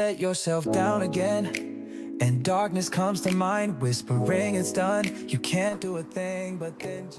Let yourself down again, and darkness comes to mind, whispering it's done. You can't do a thing, but then.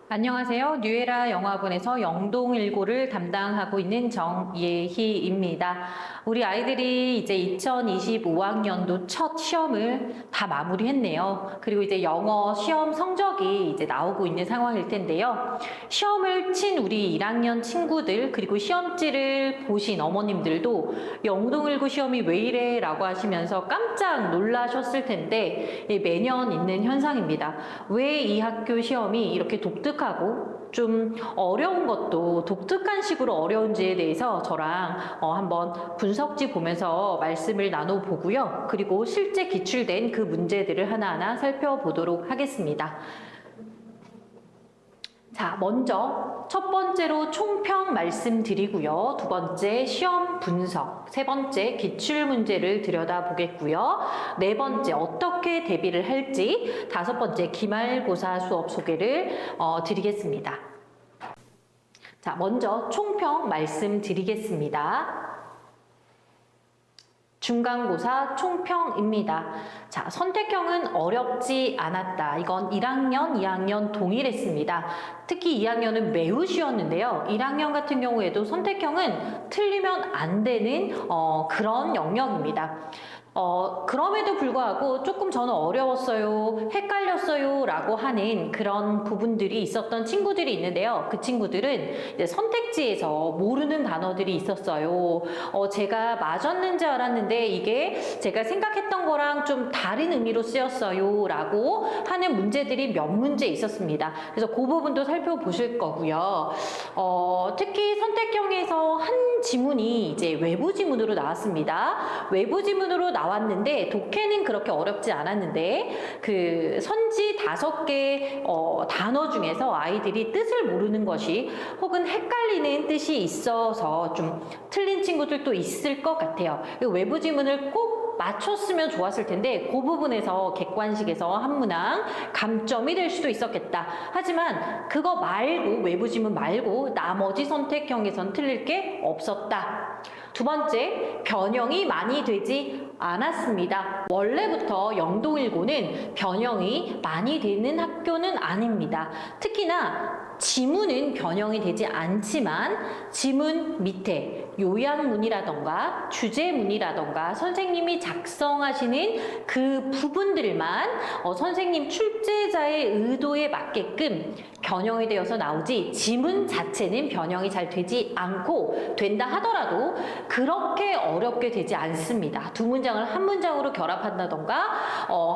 안녕하세요. 뉴에라 영화본에서 영동일고를 담당하고 있는 정예희입니다. 우리 아이들이 이제 2025학년도 첫 시험을 다 마무리했네요. 그리고 이제 영어 시험 성적이 이제 나오고 있는 상황일 텐데요. 시험을 친 우리 1학년 친구들 그리고 시험지를 보신 어머님들도 영동일고 시험이 왜 이래? 라고 하시면서 깜짝 놀라셨을 텐데 매년 있는 현상입니다. 왜 이 학교 시험이 이렇게 독특하고 좀 어려운 것도 독특한 식으로 어려운지에 대해서 저랑 한번 분석지 보면서 말씀을 나눠보고요. 그리고 실제 기출된 그 문제들을 하나하나 살펴보도록 하겠습니다. 자, 먼저 첫 번째로 총평 말씀드리고요. 두 번째 시험 분석, 세 번째 기출 문제를 들여다보겠고요. 네 번째 어떻게 대비를 할지, 다섯 번째 기말고사 수업 소개를 드리겠습니다. 자, 먼저 총평 말씀드리겠습니다. 중간고사 총평입니다. 자, 선택형은 어렵지 않았다. 이건 1학년, 2학년 동일했습니다. 특히 2학년은 매우 쉬웠는데요. 1학년 같은 경우에도 선택형은 틀리면 안 되는 그런 영역입니다. 그럼에도 불구하고 조금 저는 어려웠어요, 헷갈렸어요 라고 하는 그런 부분들이 있었던 친구들이 있는데요. 그 친구들은 이제 선택지에서 모르는 단어들이 있었어요. 제가 맞았는지 알았는데 이게 제가 생각했던 거랑 좀 다른 의미로 쓰였어요 라고 하는 문제들이 몇 문제 있었습니다. 그래서 그 부분도 살펴보실 거고요. 특히 선택형에서 한 지문이 이제 외부 지문으로 나왔습니다. 외부 지문으로 나왔는데 독해는 그렇게 어렵지 않았는데 그 선지 5개 단어 중에서 아이들이 뜻을 모르는 것이 혹은 헷갈리는 뜻이 있어서 좀 틀린 친구들도 있을 것 같아요. 외부 지문을 꼭 맞췄으면 좋았을 텐데 그 부분에서 객관식에서 한문항 감점이 될 수도 있었겠다. 하지만 그거 말고 외부 지문 말고 나머지 선택형에선 틀릴 게 없었다. 두 번째, 변형이 많이 되지 않았습니다. 원래부터 영동일고는 변형이 많이 되는 학교는 아닙니다. 특히나 지문은 변형이 되지 않지만 지문 밑에 요약문이라던가 주제문이라던가 선생님이 작성하시는 그 부분들만 선생님 출제자의 의도에 맞게끔 변형이 되어서 나오지 지문 자체는 변형이 잘 되지 않고 된다 하더라도 그렇게 어렵게 되지 않습니다. 두 문장을 한 문장으로 결합한다던가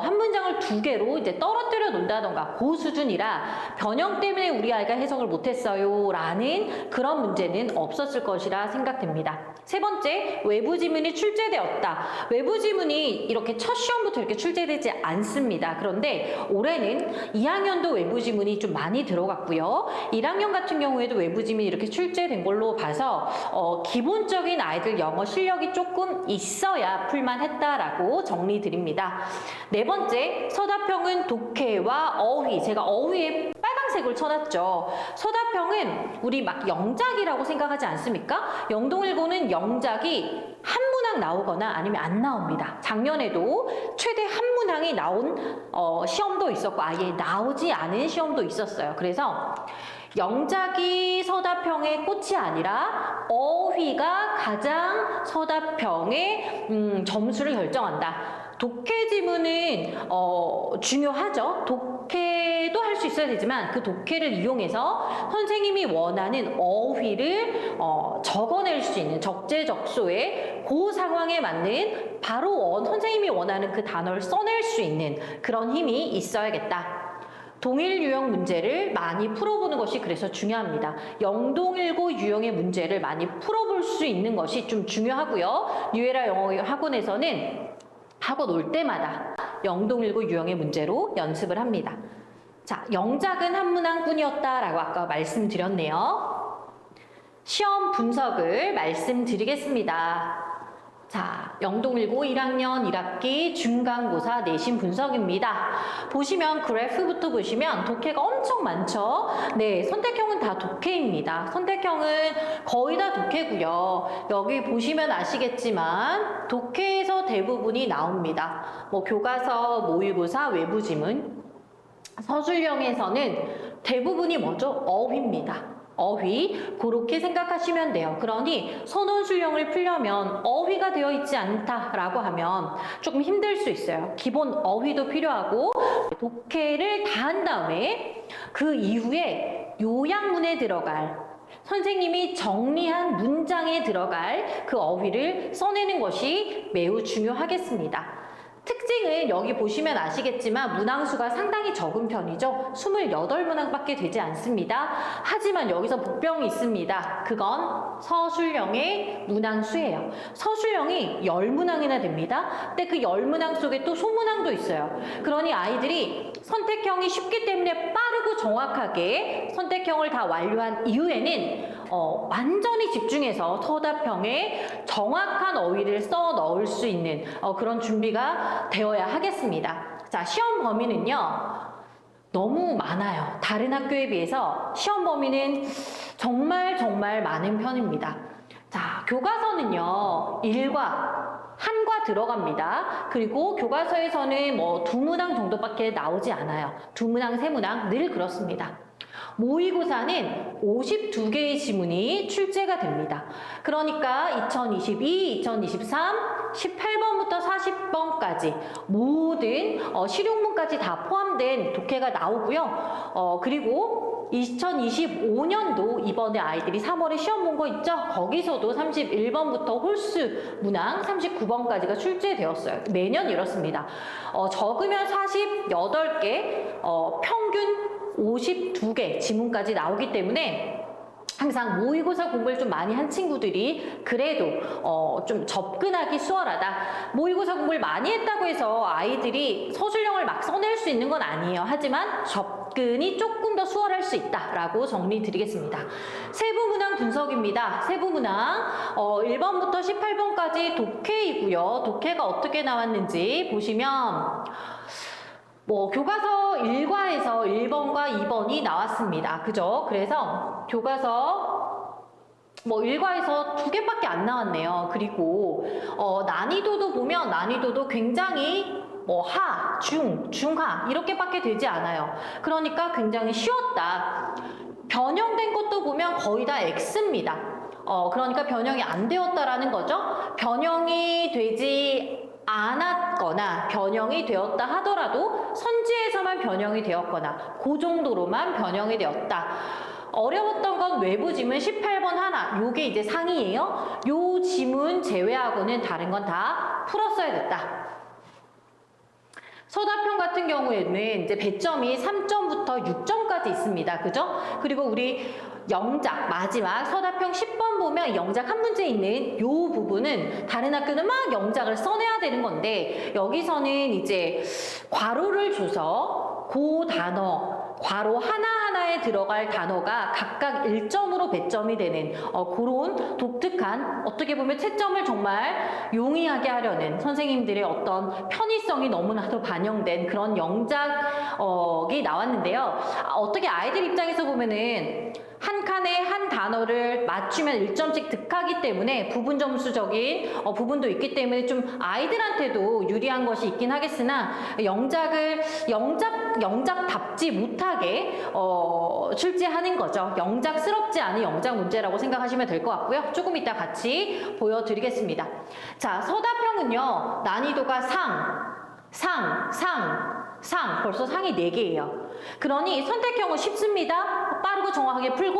한 문장을 두 개로 이제 떨어뜨려 놓는다던가 그 수준이라 변형 때문에 우리 아이가 해석을 못했어요 라는 그런 문제는 없었을 것이라 생각됩니다. 세 번째, 외부 지문이 출제되었다. 외부 지문이 이렇게 첫 시험부터 이렇게 출제되지 않습니다. 그런데 올해는 2학년도 외부 지문이 좀 많이 들어갔고요. 1학년 같은 경우에도 외부 지문이 이렇게 출제된 걸로 봐서 기본적인 아이들 영어 실력이 조금 있어야 풀만했다라고 정리드립니다. 네 번째, 서답형은 독해와 어휘. 제가 어휘에 빨간색을 쳐놨죠. 서답형은 우리 막 영작이라고 생각하지 않습니까? 영동일고는 영작이 한 문항 나오거나 아니면 안 나옵니다. 작년에도 최대 한 문항이 나온 시험도 있었고 아예 나오지 않은 시험도 있었어요. 그래서 영작이 서답형의 꽃이 아니라 어휘가 가장 서답형의 점수를 결정한다. 독해 지문은 중요하죠. 독해도 할 수 있어야 되지만 그 독해를 이용해서 선생님이 원하는 어휘를 적어낼 수 있는 적재적소에 그 상황에 맞는 바로 선생님이 원하는 그 단어를 써낼 수 있는 그런 힘이 있어야겠다. 동일 유형 문제를 많이 풀어보는 것이 그래서 중요합니다. 영동일고 유형의 문제를 많이 풀어볼 수 있는 것이 좀 중요하고요. 뉴에라 영어 학원에서는 학원 올 때마다 영동일고 유형의 문제로 연습을 합니다. 자, 영작은 한 문항뿐이었다라고 아까 말씀드렸네요. 시험 분석을 말씀드리겠습니다. 자, 영동일고 1학년 1학기 중간고사 내신 분석입니다. 보시면 그래프부터 보시면 독해가 엄청 많죠? 네, 선택형은 다 독해입니다. 선택형은 거의 다 독해고요. 여기 보시면 아시겠지만 독해에서 대부분이 나옵니다. 뭐 교과서, 모의고사, 외부지문, 서술형에서는 대부분이 뭐죠? 어휘입니다. 어휘, 그렇게 생각하시면 돼요. 그러니 선원술형을 풀려면 어휘가 되어 있지 않다라고 하면 조금 힘들 수 있어요. 기본 어휘도 필요하고 독해를 다 한 다음에 그 이후에 요약문에 들어갈 선생님이 정리한 문장에 들어갈 그 어휘를 써내는 것이 매우 중요하겠습니다. 특징은 여기 보시면 아시겠지만 문항수가 상당히 적은 편이죠. 28문항밖에 되지 않습니다. 하지만 여기서 복병이 있습니다. 그건 서술형의 문항수예요. 서술형이 10문항이나 됩니다. 근데 그 10문항 속에 또 소문항도 있어요. 그러니 아이들이 선택형이 쉽기 때문에 빠르고 정확하게 선택형을 다 완료한 이후에는 완전히 집중해서 서답형에 정확한 어휘를 써 넣을 수 있는 그런 준비가 되어야 하겠습니다. 자, 시험 범위는요. 너무 많아요. 다른 학교에 비해서 시험 범위는 정말 많은 편입니다. 자, 교과서는요. 1과 들어갑니다. 그리고 교과서에서는 뭐 2문항 정도밖에 나오지 않아요. 2문항, 3문항 늘 그렇습니다. 모의고사는 52개의 지문이 출제가 됩니다. 그러니까 2022, 2023, 18번부터 40번까지 모든 실용문까지 다 포함된 독해가 나오고요. 그리고 2025년도 이번에 아이들이 3월에 시험 본 거 있죠? 거기서도 31번부터 홀수 문항 39번까지가 출제되었어요. 매년 이렇습니다. 적으면 48개, 평균 52개 지문까지 나오기 때문에 항상 모의고사 공부를 좀 많이 한 친구들이 그래도 좀 접근하기 수월하다. 모의고사 공부를 많이 했다고 해서 아이들이 서술형을 막 써낼 수 있는 건 아니에요. 하지만 접근이 조금 더 수월할 수 있다라고 정리 드리겠습니다. 세부문항 분석입니다. 세부문항 1번부터 18번까지 독해이고요. 독해가 어떻게 나왔는지 보시면 교과서 1과에서 1번과 2번이 나왔습니다. 그죠? 그래서 교과서 1과에서 2개밖에 안 나왔네요. 그리고 난이도도 보면 난이도도 굉장히 하, 중, 중하 이렇게밖에 되지 않아요. 그러니까 굉장히 쉬웠다. 변형된 것도 보면 거의 다 X입니다. 그러니까 변형이 안 되었다라는 거죠. 변형이 되지 않았거나 변형이 되었다 하더라도 선지에서만 변형이 되었거나 그 정도로만 변형이 되었다. 어려웠던 건 외부 지문 18번 하나, 요게 이제 상이에요. 요 지문 제외하고는 다른 건 다 풀었어야 됐다. 서답형 같은 경우에는 이제 배점이 3점부터 6점까지 있습니다. 그죠? 그리고 우리 영작, 마지막 서답형 10번 보면 영작 한 문제 있는 요 부분은 다른 학교는 막 영작을 써내야 되는 건데 여기서는 이제 괄호를 줘서 그 단어, 괄호 하나하나에 들어갈 단어가 각각 1점으로 배점이 되는 그런 독특한 어떻게 보면 채점을 정말 용이하게 하려는 선생님들의 어떤 편의성이 너무나도 반영된 그런 영작이 나왔는데요. 어떻게 아이들 입장에서 보면은 한 칸에 한 단어를 맞추면 1점씩 득하기 때문에 부분 점수적인 부분도 있기 때문에 좀 아이들한테도 유리한 것이 있긴 하겠으나 영작답지 못하게 출제하는 거죠. 영작스럽지 않은 영작 문제라고 생각하시면 될 것 같고요. 조금 이따 같이 보여드리겠습니다. 자, 서답형은요. 난이도가 상 벌써 상이 4개예요. 그러니 선택형은 쉽습니다. 빠르고 정확하게 풀고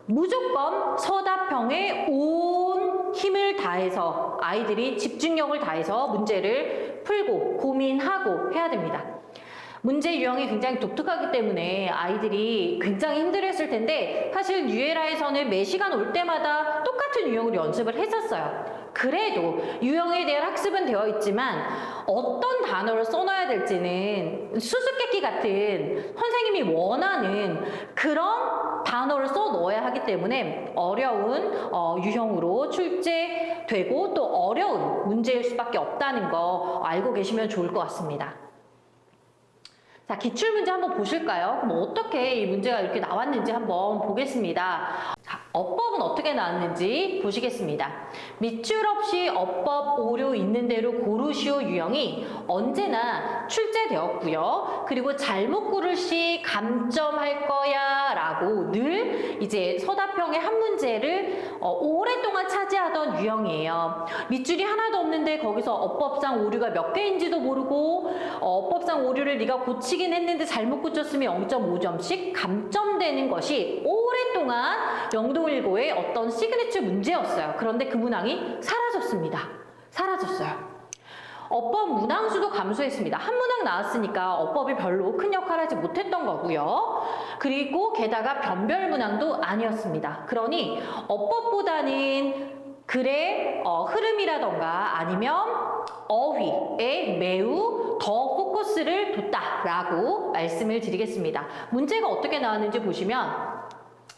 무조건 서답형에 온 힘을 다해서 아이들이 집중력을 다해서 문제를 풀고 고민하고 해야 됩니다. 문제 유형이 굉장히 독특하기 때문에 아이들이 굉장히 힘들었을 텐데 사실 뉴에라에서는 매 시간 올 때마다 똑같은 유형을 연습을 했었어요. 그래도 유형에 대한 학습은 되어 있지만 어떤 단어를 써놔야 될지는 수수께끼 같은 선생님이 원하는 그런 단어를 써 넣어야 하기 때문에 어려운 유형으로 출제됩니다. 되고 또 어려운 문제일 수밖에 없다는 거 알고 계시면 좋을 것 같습니다. 자, 기출문제 한번 보실까요? 그럼 어떻게 이 문제가 이렇게 나왔는지 한번 보겠습니다. 자, 어법은 어떻게 나왔는지 보시겠습니다. 밑줄 없이 어법 오류 있는 대로 고르시오 유형이 언제나 출제되었고요. 그리고 잘못 고를 시 감점할 거야 라고 늘 이제 서답형의 한 문제를 오랫동안 차지하던 유형이에요. 밑줄이 하나도 없는데 거기서 어법상 오류가 몇 개인지도 모르고 어법상 오류를 네가 고치긴 했는데 잘못 고쳤으면 0.5점씩 감점되는 것이 오랫동안 영동일고의 어떤 시그니처 문제였어요. 그런데 그 문항이 사라졌습니다. 사라졌어요. 어법 문항수도 감소했습니다. 한 문항 나왔으니까 어법이 별로 큰 역할을 하지 못했던 거고요. 그리고 게다가 변별 문항도 아니었습니다. 그러니 어법보다는 글의 흐름이라던가 아니면 어휘에 매우 더 포커스를 뒀다라고 말씀을 드리겠습니다. 문제가 어떻게 나왔는지 보시면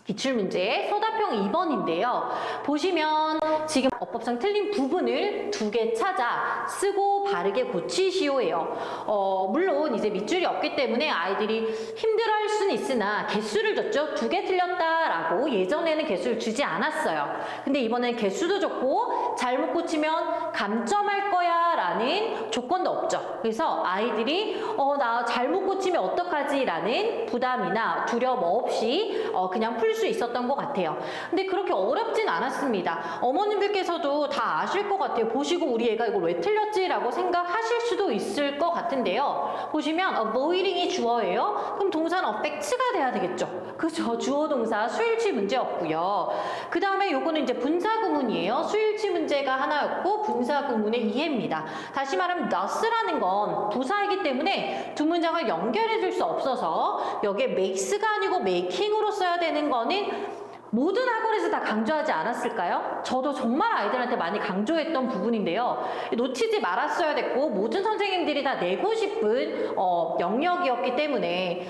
기출문제 서답형 2번인데요. 보시면 지금 어법상 틀린 부분을 2개 찾아 쓰고 바르게 고치시오예요. 물론 이제 밑줄이 없기 때문에 아이들이 힘들어할 수는 있으나 개수를 줬죠. 2개 틀렸다라고 예전에는 개수를 주지 않았어요. 근데 이번엔 개수도 줬고 잘못 고치면 감점할 거야 라는 조건도 없죠. 그래서 아이들이 나 잘못 고치면 어떡하지 라는 부담이나 두려움 없이 그냥 풀 수 있었던 것 같아요. 근데 그렇게 어렵진 않았습니다. 어머님들께서도 다 아실 것 같아요. 보시고 우리 애가 이걸 왜 틀렸지? 라고 생각하실 수도 있을 것 같은데요. 보시면 avoiding이 주어예요. 그럼 동사는 affect가 돼야 되겠죠. 그죠? 주어 동사 수일치 문제였고요. 그 다음에 요거는 이제 분사구문이에요. 수일치 문제가 하나였고 분사구문의 이해입니다. 다시 말하면 thus라는 건 부사이기 때문에 두 문장을 연결해 줄 수 없어서 여기에 makes가 아니고 making으로 써야 되는 거는 모든 학원에서 다 강조하지 않았을까요? 저도 정말 아이들한테 많이 강조했던 부분인데요. 놓치지 말았어야 됐고 모든 선생님들이 다 내고 싶은 영역이었기 때문에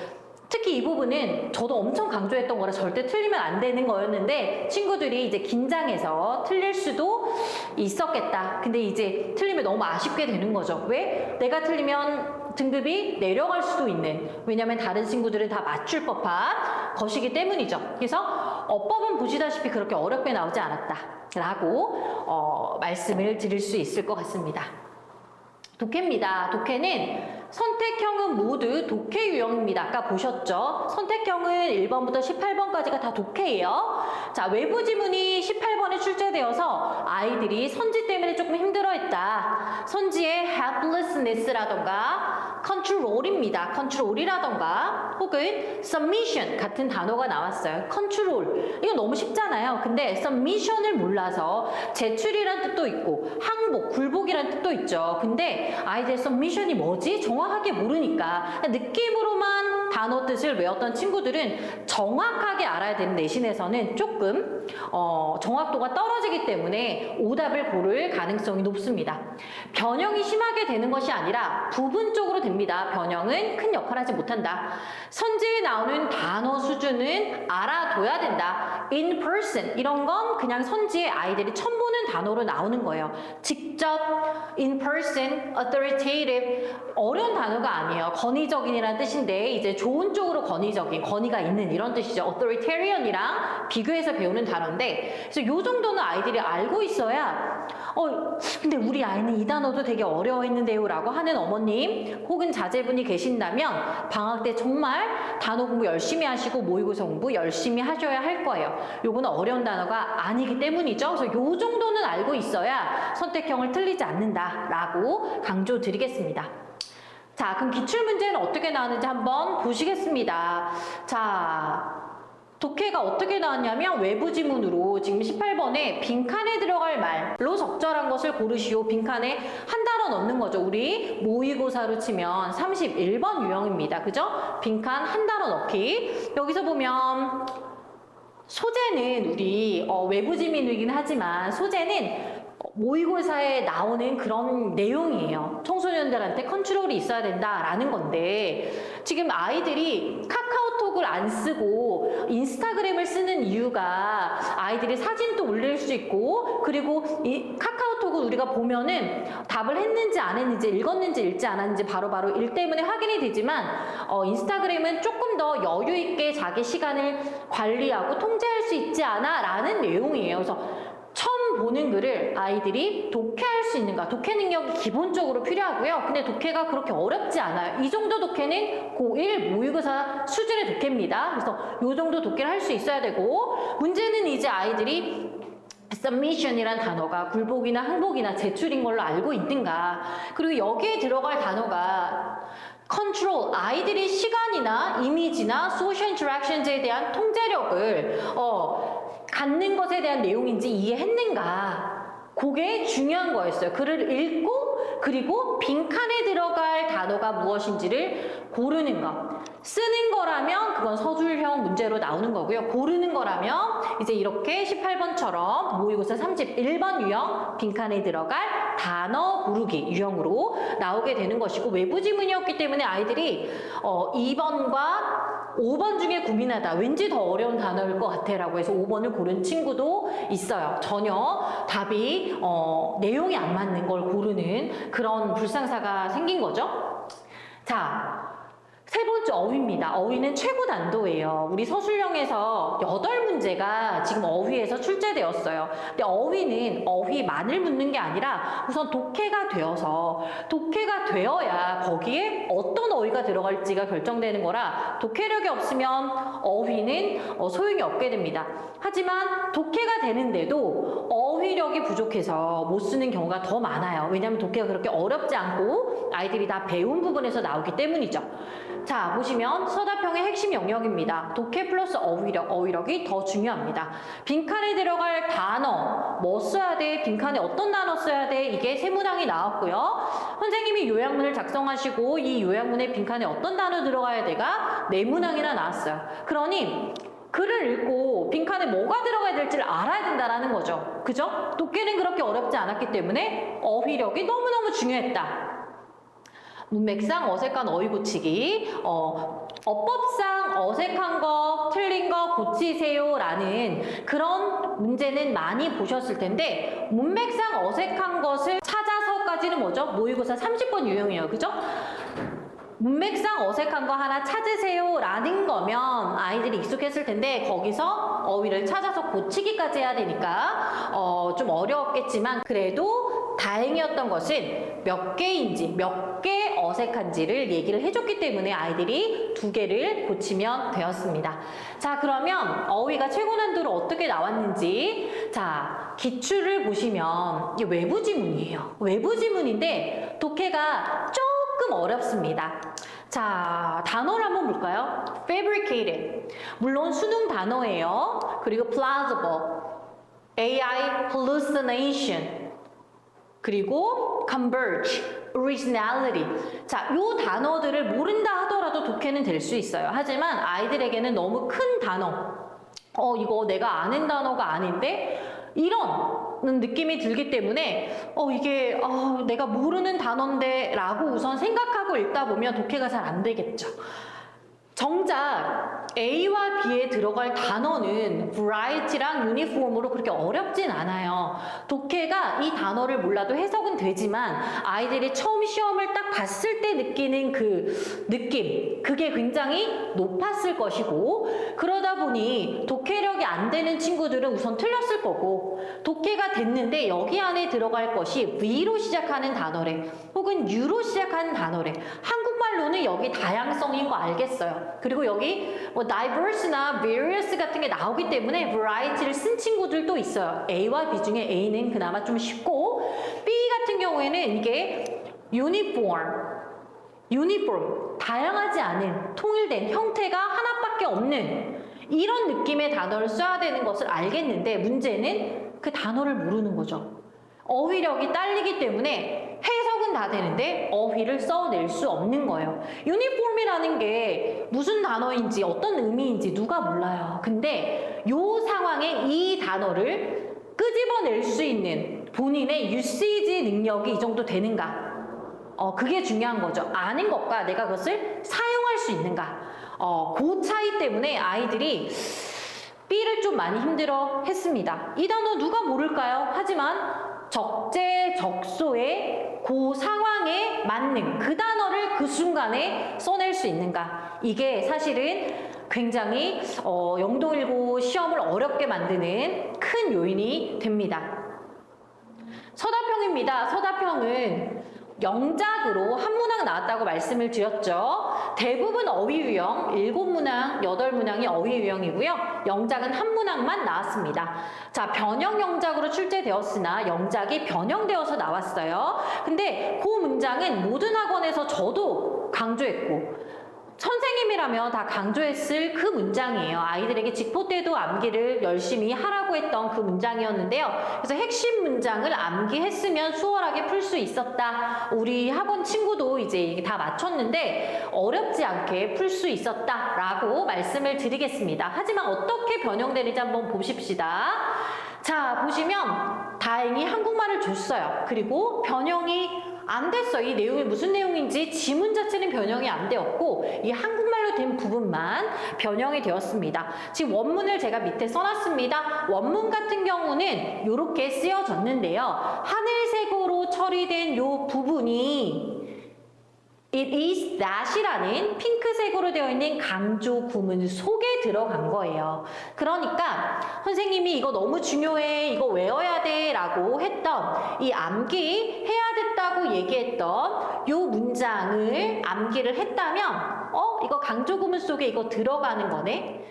특히 이 부분은 저도 엄청 강조했던 거라 절대 틀리면 안 되는 거였는데 친구들이 이제 긴장해서 틀릴 수도 있었겠다. 근데 이제 틀리면 너무 아쉽게 되는 거죠. 왜? 내가 틀리면 등급이 내려갈 수도 있는, 왜냐면 다른 친구들은 다 맞출 법한 것이기 때문이죠. 그래서 어법은 보시다시피 그렇게 어렵게 나오지 않았다 라고 말씀을 드릴 수 있을 것 같습니다. 독해입니다. 독해는 선택형은 모두 독해 유형입니다. 아까 보셨죠? 선택형은 1번부터 18번까지가 다 독해예요. 자, 외부 지문이 18번에 출제되어서 아이들이 선지 때문에 조금 힘들어했다. 선지의 helplessness라던가 control입니다. control이라던가 혹은 submission 같은 단어가 나왔어요. control. 이거 너무 쉽잖아요. 근데 submission을 몰라서 제출이란 뜻도 있고 항복, 굴복이란 뜻도 있죠. 근데 아이들 submission이 뭐지? 정확하게 모르니까 느낌으로만 단어 뜻을 외웠던 친구들은 정확하게 알아야 되는 내신에서는 조금 정확도가 떨어지기 때문에 오답을 고를 가능성이 높습니다. 변형이 심하게 되는 것이 아니라 부분적으로 됩니다. 변형은 큰 역할을 하지 못한다. 선지에 나오는 단어 수준은 알아둬야 된다. in person 이런 건 그냥 선지에 아이들이 처음 보는 단어로 나오는 거예요. 직접 in person, authoritative 어려운 단어가 아니에요. 권위적인이라는 뜻인데 이제 좋은 쪽으로 권위적인, 권위가 있는 이런 뜻이죠. authoritarian이랑 비교해서 배우는 단어인데 그래서 요 정도는 아이들이 알고 있어야 근데 우리 아이는 이 단어도 되게 어려워했는데요 라고 하는 어머님 혹은 자제분이 계신다면 방학 때 정말 단어 공부 열심히 하시고 모의고사 공부 열심히 하셔야 할 거예요. 요거는 어려운 단어가 아니기 때문이죠. 그래서 요 정도는 알고 있어야 선택형을 틀리지 않는다 라고 강조드리겠습니다. 자, 그럼 기출문제는 어떻게 나왔는지 한번 보시겠습니다. 자, 독해가 어떻게 나왔냐면 외부 지문으로 지금 18번에 빈칸에 들어갈 말로 적절한 것을 고르시오. 빈칸에 한 단어 넣는 거죠. 우리 모의고사로 치면 31번 유형입니다. 그죠? 빈칸 한 단어 넣기. 여기서 보면 소재는 우리 외부 지문이긴 하지만 소재는 모의고사에 나오는 그런 내용이에요. 청소년들한테 컨트롤이 있어야 된다라는 건데 지금 아이들이 카카오톡 카카오톡을 안 쓰고 인스타그램을 쓰는 이유가 아이들이 사진도 올릴 수 있고, 그리고 이 카카오톡을 우리가 보면은 답을 했는지 안 했는지, 읽었는지 읽지 않았는지 바로바로 일 때문에 확인이 되지만, 인스타그램은 조금 더 여유 있게 자기 시간을 관리하고 통제할 수 있지 않아? 라는 내용이에요. 그래서 처음 보는 글을 아이들이 독해할 수 있는가? 독해 능력이 기본적으로 필요하고요. 근데 독해가 그렇게 어렵지 않아요. 이 정도 독해는 고1 모의고사 수준의 독해입니다. 그래서 이 정도 독해를 할 수 있어야 되고, 문제는 이제 아이들이 submission이란 단어가 굴복이나 항복이나 제출인 걸로 알고 있는가? 그리고 여기에 들어갈 단어가 control, 아이들이 시간이나 이미지나 social interactions에 대한 통제력을 갖는 것에 대한 내용인지 이해했는가? 그게 중요한 거였어요. 글을 읽고 그리고 빈칸에 들어갈 단어가 무엇인지를 고르는 것. 쓰는 거라면 그건 서술형 문제로 나오는 거고요. 고르는 거라면 이제 이렇게 18번처럼 모의고사 31번 유형 빈칸에 들어갈 단어 고르기 유형으로 나오게 되는 것이고, 외부 지문이었기 때문에 아이들이 2번과 5번 중에 고민하다, 왠지 더 어려운 단어일 것 같아 라고 해서 5번을 고른 친구도 있어요. 전혀 답이 내용이 안 맞는 걸 고르는 그런 불상사가 생긴 거죠. 자, 세 번째 어휘입니다. 어휘는 최고 난도예요. 우리 서술형에서 8문제가 지금 어휘에서 출제되었어요. 근데 어휘는 어휘만을 묻는 게 아니라 우선 독해가 되어야 거기에 어떤 어휘가 들어갈지가 결정되는 거라, 독해력이 없으면 어휘는 소용이 없게 됩니다. 하지만 독해가 되는데도 어휘력이 부족해서 못 쓰는 경우가 더 많아요. 왜냐하면 독해가 그렇게 어렵지 않고 아이들이 다 배운 부분에서 나오기 때문이죠. 자, 보시면 서답형의 핵심 영역입니다. 독해 플러스 어휘력이 더 중요합니다. 빈칸에 들어갈 단어, 뭐 써야 돼? 빈칸에 어떤 단어 써야 돼? 이게 세 문항이 나왔고요. 선생님이 요약문을 작성하시고 이 요약문에 빈칸에 어떤 단어 들어가야 돼가 네 문항이나 나왔어요. 그러니 글을 읽고 빈칸에 뭐가 들어가야 될지를 알아야 된다는 거죠. 그죠? 독해는 그렇게 어렵지 않았기 때문에 어휘력이 너무너무 중요했다. 문맥상 어색한 어휘 고치기, 어법상 어색한 거, 틀린 거 고치세요 라는 그런 문제는 많이 보셨을 텐데, 문맥상 어색한 것을 찾아서까지는 뭐죠? 모의고사 30번 유형이에요. 그죠? 문맥상 어색한 거 하나 찾으세요 라는 거면 아이들이 익숙했을 텐데, 거기서 어휘를 찾아서 고치기까지 해야 되니까 좀 어려웠겠지만, 그래도 다행이었던 것은 몇 개인지, 몇 개 어색한지를 얘기를 해줬기 때문에 아이들이 2개를 고치면 되었습니다. 자, 그러면 어휘가 최고 난도로 어떻게 나왔는지, 자, 기출을 보시면 이게 외부 지문이에요. 외부 지문인데 독해가 조금 어렵습니다. 자, 단어를 한번 볼까요? fabricated, 물론 수능 단어예요. 그리고 plausible, AI hallucination, 그리고 converge, originality. 자, 요 단어들을 모른다 하더라도 독해는 될 수 있어요. 하지만 아이들에게는 너무 큰 단어, 이거 내가 아는 단어가 아닌데? 이런 느낌이 들기 때문에 이게 내가 모르는 단어인데 라고 우선 생각하고 읽다 보면 독해가 잘 안 되겠죠. 정작 A와 B에 들어갈 단어는 variety랑 uniform으로 그렇게 어렵진 않아요. 독해가 이 단어를 몰라도 해석은 되지만 아이들이 처음 시험을 딱 봤을 때 느끼는 그 느낌, 그게 굉장히 높았을 것이고, 그러다 보니 독해력이 안 되는 친구들은 우선 틀렸을 거고, 독해가 됐는데 여기 안에 들어갈 것이 V로 시작하는 단어래, 혹은 U로 시작하는 단어래. 한국말로는 여기 다양성인 거 알겠어요. 그리고 여기 뭐 diverse나 various 같은 게 나오기 때문에 variety를 쓴 친구들도 있어요. A와 B 중에 A는 그나마 좀 쉽고, B 같은 경우에는 이게 uniform, 다양하지 않은, 통일된 형태가 하나밖에 없는 이런 느낌의 단어를 써야 되는 것을 알겠는데, 문제는 그 단어를 모르는 거죠. 어휘력이 딸리기 때문에 해석은 다 되는데 어휘를 써낼 수 없는 거예요. 유니폼이라는 게 무슨 단어인지 어떤 의미인지 누가 몰라요. 근데 요 상황에 이 단어를 끄집어낼 수 있는 본인의 유시지 능력이 이 정도 되는가? 그게 중요한 거죠. 아는 것과 내가 그것을 사용할 수 있는가? 그 차이 때문에 아이들이 B를 좀 많이 힘들어 했습니다. 이 단어 누가 모를까요? 하지만 적재적소의 그 상황에 맞는 그 단어를 그 순간에 써낼 수 있는가. 이게 사실은 굉장히 영동 1고 시험을 어렵게 만드는 큰 요인이 됩니다. 서다평입니다. 서다평은 영작으로 한 문항 나왔다고 말씀을 드렸죠. 대부분 어휘 유형, 7문항, 8문항이 어휘 유형이고요. 영작은 한 문항만 나왔습니다. 자, 변형 영작으로 출제되었으나 영작이 변형되어서 나왔어요. 근데 그 문장은 모든 학원에서 저도 강조했고 선생님이라면 다 강조했을 그 문장이에요. 아이들에게 직포 때도 암기를 열심히 하라고 했던 그 문장이었는데요. 그래서 핵심 문장을 암기했으면 수월하게 풀 수 있었다. 우리 학원 친구도 이제 다 맞췄는데 어렵지 않게 풀 수 있었다라고 말씀을 드리겠습니다. 하지만 어떻게 변형되는지 한번 보십시다. 자, 보시면 다행히 한국말을 줬어요. 그리고 변형이 안 됐어. 이 내용이 무슨 내용인지 지문 자체는 변형이 안 되었고 이 한국말로 된 부분만 변형이 되었습니다. 지금 원문을 제가 밑에 써놨습니다. 원문 같은 경우는 이렇게 쓰여졌는데요. 하늘색으로 처리된 이 부분이 It is that이라는 핑크색으로 되어 있는 강조 구문 속에 들어간 거예요. 그러니까 선생님이 이거 너무 중요해, 이거 외워야 돼 라고 했던 이 암기 해야 됐다고 얘기했던 이 문장을 암기를 했다면 이거 강조 구문 속에 이거 들어가는 거네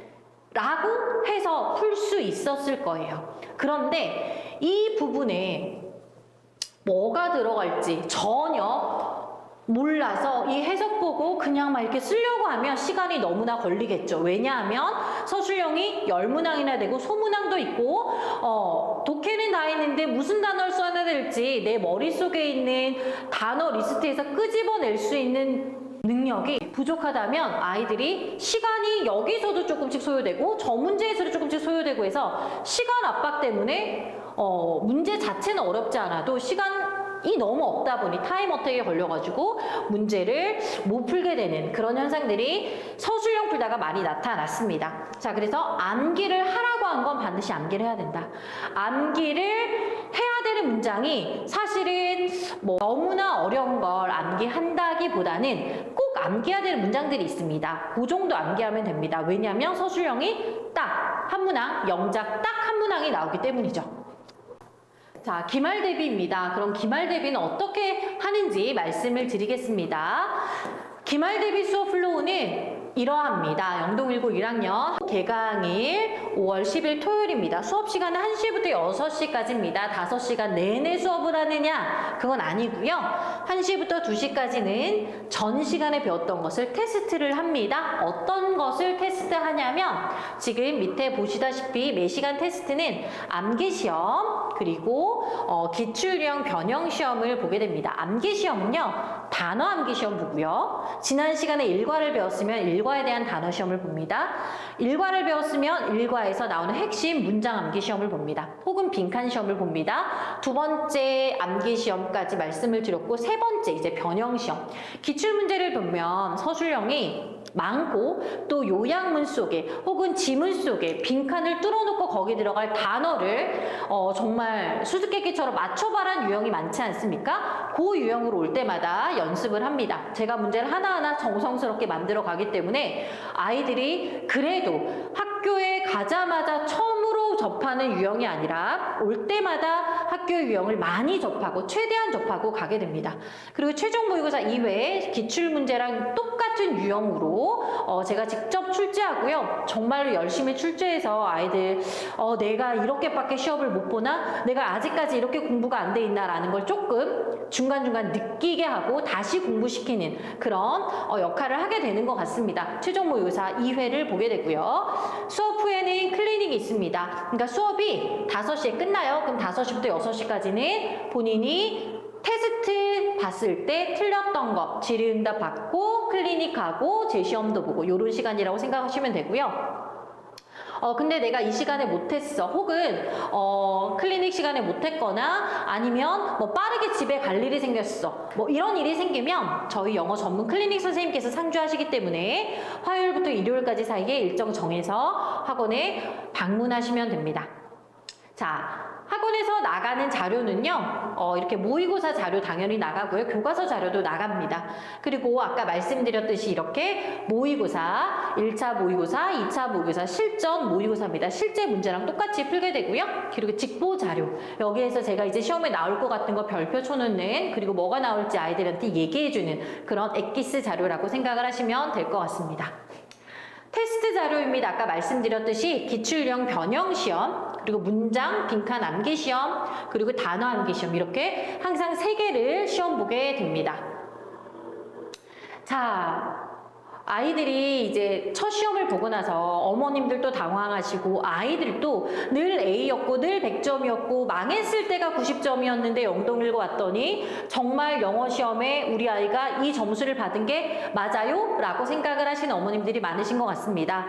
라고 해서 풀 수 있었을 거예요. 그런데 이 부분에 뭐가 들어갈지 전혀 몰라서 이 해석 보고 그냥 막 이렇게 쓰려고 하면 시간이 너무나 걸리겠죠. 왜냐하면 서술형이 10문항이나 되고 소문항도 있고 독해는 다 했는데 무슨 단어를 써야 될지 내 머릿속에 있는 단어 리스트에서 끄집어낼 수 있는 능력이 부족하다면 아이들이 시간이 여기서도 조금씩 소요되고 저 문제에서도 조금씩 소요되고 해서 시간 압박 때문에 문제 자체는 어렵지 않아도 시간이 너무 없다 보니 타임 어택에 걸려가지고 문제를 못 풀게 되는 그런 현상들이 서술형 풀다가 많이 나타났습니다. 자, 그래서 암기를 하라고 한 건 반드시 암기를 해야 된다. 암기를 해야 되는 문장이 사실은 뭐 너무나 어려운 걸 암기한다기보다는 꼭 암기해야 되는 문장들이 있습니다. 그 정도 암기하면 됩니다. 왜냐하면 서술형이 딱 한 문항, 영작 딱 한 문항이 나오기 때문이죠. 자, 기말 대비입니다. 그럼 기말 대비는 어떻게 하는지 말씀을 드리겠습니다. 기말 대비 수업 플로우는 이러합니다. 영동 1고 1학년 개강일 5월 10일 토요일입니다. 수업 시간은 1시부터 6시까지입니다. 5시간 내내 수업을 하느냐? 그건 아니고요. 1시부터 2시까지는 전 시간에 배웠던 것을 테스트를 합니다. 어떤 것을 테스트하냐면 지금 밑에 보시다시피 매시간 테스트는 암기시험 그리고 기출형 변형 시험을 보게 됩니다. 암기시험은요. 단어 암기시험 보고요. 지난 시간에 일과를 배웠으면 일과에 대한 단어 시험을 봅니다. 일과를 배웠으면 일과에서 나오는 핵심 문장 암기 시험을 봅니다. 혹은 빈칸 시험을 봅니다. 두 번째 암기 시험까지 말씀을 드렸고 세 번째 이제 변형 시험. 기출 문제를 보면 서술형이 많고 또 요약문 속에 혹은 지문 속에 빈칸을 뚫어놓고 거기 들어갈 단어를 정말 수수께끼처럼 맞춰봐란 유형이 많지 않습니까? 그 유형으로 올 때마다 연습을 합니다. 제가 문제를 하나하나 정성스럽게 만들어 가기 때문에 아이들이 그래도 학교에 가자마자 처음으로 접하는 유형이 아니라 올 때마다 학교 유형을 많이 접하고 최대한 접하고 가게 됩니다. 그리고 최종 모의고사 이외에 기출문제랑 똑같은 유형으로 제가 직접 출제하고요. 정말로 열심히 출제해서 아이들 내가 이렇게밖에 시험을 못 보나? 내가 아직까지 이렇게 공부가 안 돼 있나? 라는 걸 조금 중간중간 느끼게 하고 다시 공부시키는 그런 역할을 하게 되는 것 같습니다. 최종 모의고사 2회를 보게 되고요. 수업 후에는 클리닉이 있습니다. 그러니까 수업이 5시에 끝나요. 그럼 5시부터 6시까지는 본인이 테스트 봤을 때 틀렸던 거 질의응답 받고 클리닉하고 재시험도 보고 이런 시간이라고 생각하시면 되고요. 근데 내가 이 시간에 못했어. 혹은 클리닉 시간에 못했거나 아니면 뭐 빠르게 집에 갈 일이 생겼어. 뭐 이런 일이 생기면 저희 영어 전문 클리닉 선생님께서 상주하시기 때문에 화요일부터 일요일까지 사이에 일정 정해서 학원에 방문하시면 됩니다. 자, 학원에서 나가는 자료는요, 이렇게 모의고사 자료 당연히 나가고요. 교과서 자료도 나갑니다. 그리고 아까 말씀드렸듯이 이렇게 모의고사, 1차 모의고사, 2차 모의고사, 실전 모의고사입니다. 실제 문제랑 똑같이 풀게 되고요. 그리고 직보 자료. 여기에서 제가 이제 시험에 나올 것 같은 거 별표 쳐놓는, 그리고 뭐가 나올지 아이들한테 얘기해주는 그런 엑기스 자료라고 생각을 하시면 될 것 같습니다. 테스트 자료입니다. 아까 말씀드렸듯이 기출형 변형 시험, 그리고 문장, 빈칸 암기 시험, 그리고 단어 암기 시험 이렇게 항상 3개를 시험 보게 됩니다. 자, 아이들이 이제 첫 시험을 보고 나서 어머님들도 당황하시고 아이들도 늘 A였고 늘 100점이었고 망했을 때가 90점이었는데 영동일고 왔더니 정말 영어 시험에 우리 아이가 이 점수를 받은 게 맞아요? 라고 생각을 하시는 어머님들이 많으신 것 같습니다.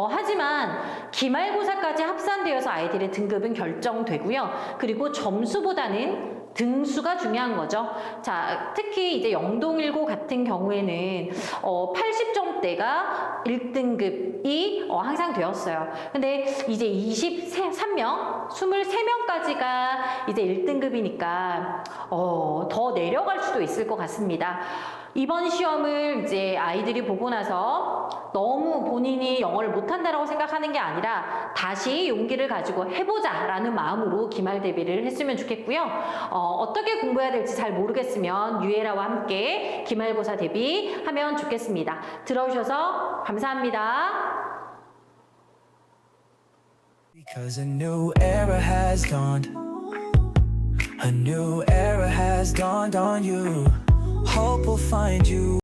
하지만 기말고사까지 합산되어서 아이들의 등급은 결정되고요. 그리고 점수보다는 등수가 중요한 거죠. 자, 특히 이제 영동일고 같은 경우에는 80점대가 1등급이 항상 되었어요. 근데 이제 23명, 23명까지가 이제 1등급이니까 더 내려갈 수도 있을 것 같습니다. 이번 시험을 이제 아이들이 보고 나서 너무 본인이 영어를 못한다라고 생각하는 게 아니라 다시 용기를 가지고 해보자라는 마음으로 기말 대비를 했으면 좋겠고요. 어떻게 공부해야 될지 잘 모르겠으면 유에라와 함께 기말고사 대비하면 좋겠습니다. 들어주셔서 감사합니다. Because a new era has dawned. A new era has dawned on you. Hope will find you.